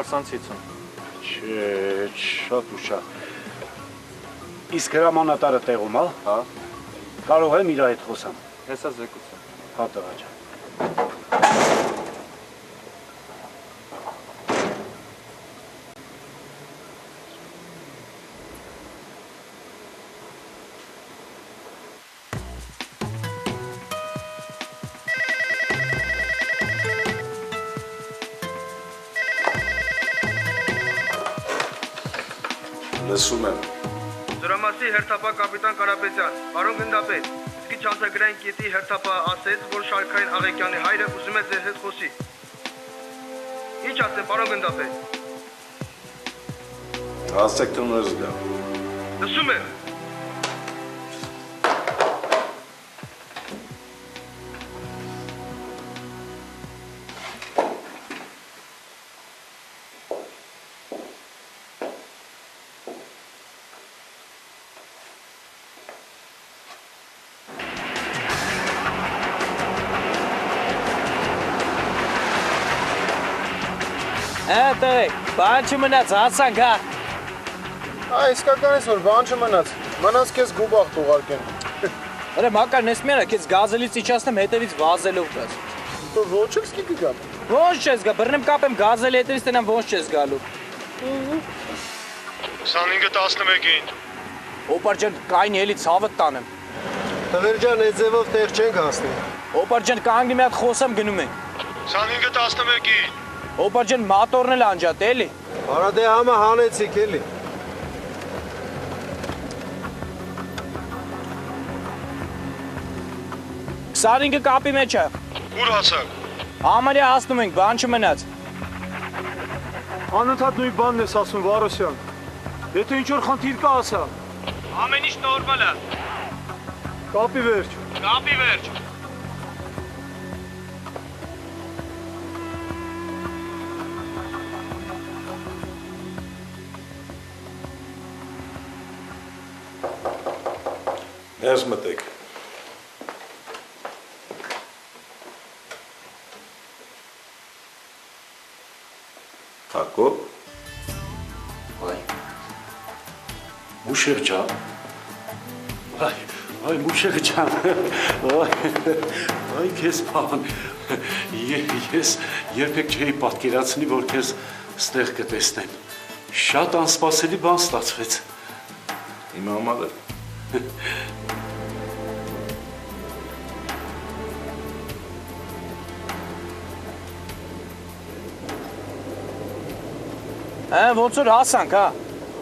Արսանցիցում։ Չէ, շատ ուշա։ Իսկ հրամանատարը տեղում, հա։ Կարող եմ իր հետ խոսամ։ Հեսա զեկուցում։ Հա, տղա ջան։ Լսում եմ։ Դրամասի հերթապահ կապիտան Կարապետյան, պարոն գնդապետ, իսկի չանցագրային կետի հերթապահ ասեց, որ Շարքային Աղեկյանի հայրը ուզում է ձեր հետ խոսի։ Ինչ ասեմ, պարոն գնդապետ։ Հասցեք տոներս գա։ Լսում եմ։ Տղեկ, բան չմնաց, հասանք, հա։ Իսկական ես, որ բան չմնաց, մնաց կեզ գուբաղթ ուղարկեն։ Հրե, մակար նեսմերա, կեզ գազելից իչասնեմ հետևից վազելով կազ։ Դու ոչ ես կիտի գապ։ Ոնչ չես գա, բրնեմ կապեմ գազելի հետևից տնամ ոնչ չես գալու։ 25-11-ին։ Օպար ջան, կային էլի ցավըտ տանեմ։ Տղեր ջան, այդ ձևով տեղ չենք հասնի։ Օպար ջան, կանգնի մի հատ խոսամ գնում ենք։ 25-11-ին։ Օպար ջան, մատորն էլ անջատ, էլի։ Արա դե համը հանեցիք էլի։ Սարինգը կապի մեջ է։ Ուր հասակ։ Համարյա հասնում ենք, բան չմնաց։ Անընդհատ նույն բանն ես ասում, Վարոսյան։ Եթե ինչ-որ խնդիր կա, ասա։ Ամեն ինչ նորմալ է։ Կապի վերջ։ Կապի վերջ։ Ներս մտեք։ Հակոբ։ Այ։ Մուշեղ ջան։ Այ մուշեղ ջան։ Այ քեզ բան։ Ես երբեք չէի պատկերացնի, որ քեզ ստեղ կտեսնեմ։ Շատ անսպասելի բան ստացվեց։ Իմ համար է։ Ոնց որ հասանք, հա։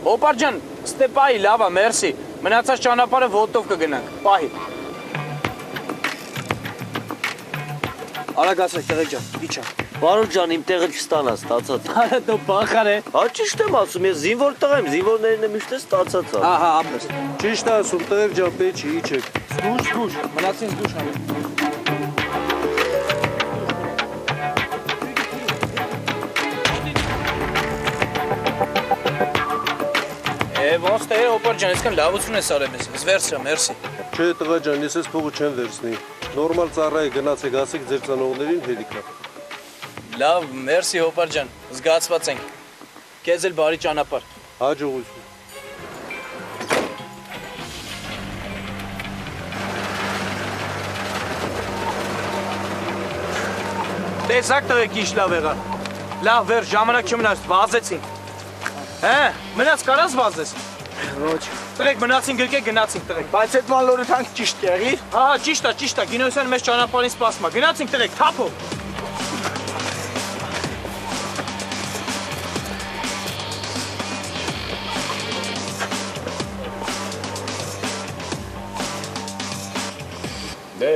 Օպար ջան, ստեպայի լավա, մերսի։ Մնացած ճանապարհը ոտով կգնանք, պահի։ Արագացեք, տղեկ ջան, իջա։ Բարոն ջան, իմ տեղը չստանա, ստացած։ Արա դու բախար է։ Հա ճիշտ եմ ասում, ես զինվոր տղա եմ, զինվորներն եմ միշտ ստացած։ Ահա, ապրես։ Ճիշտ է ասում, տղեր ջան, պետք չի, իջեք։ Դուշ, մնացին դուշ անի։ Ոնց թե օպար ջան, այսքան լավություն ես արել մեզ, զվերցրա, մերսի։ Չէ, տղա ջան, ես ես փողը չեմ վերցնի։ Նորմալ ծառայի գնացեք, ասեք ձեր ծանողներին հերիքա։ Լավ, մերսի օպար ջան, զգացված ենք։ Քեզ էլ բարի ճանապարհ։ Հաջողություն։ Տեսակ տղեկ ինչ լավ եղա։ Լավ, վեր, ժամանակ չմնաց, վազեցինք։ Հե, մնաց կարաս վազես։ Ոչ։ Տղեկ մնացին գրկեք, գնացինք տղեկ։ Բայց այդ մանլորը թանք ճիշտ եղի։ Հա, ճիշտ է, Գինոսյան մեզ ճանապարհին սպասում է։ Գնացինք տղեկ, թափով։ Դե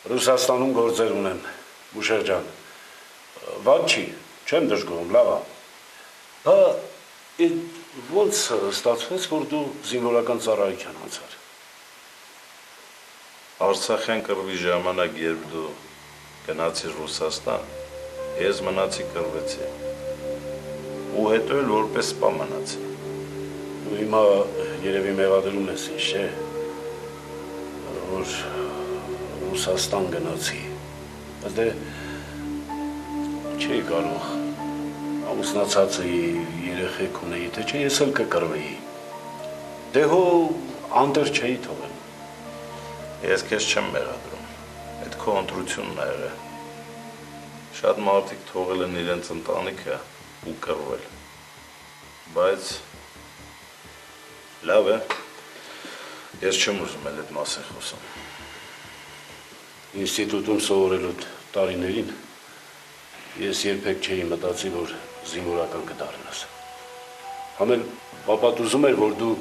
Ռուսաստանում գործեր ունեմ, Մուշեղ ջան։ Ված չի, չեմ դժգոհում, լավ է։ Բա ոնց ստացվեց, որ դու զինվորական ծառայության անցար։ Արցախյան կռվի ժամանակ, երբ դու գնացիր Ռուսաստան, ես մնացի կռվեցի։ Ու հետո էլ որպես սպա մնացի։ Ու հիմա երևի մեղադրում ես ինձ, չէ՞։ Որ Ռուսաստան գնացի։ Բայց դե չի կարող ամուսնացած էի, երեխեք ունեի, թե չէ ես էլ կկռվեի։ Դե հո անտեր չէի թողել։ Ես քեզ չեմ մեղադրում։ Այդ քո ընտրությունն ա եղել։ Շատ մարդիկ թողել են իրենց ընտանիքը ու կռվել։ Բայց լավ է։ Ես չեմ ուզում էլ այդ մասին խոսամ։ Ինստիտուտում սովորելու տարիներին ես երբեք չէի մտածի, որ զինվորական կդառնաս։ Համել պապատ ուզում էր, որ դու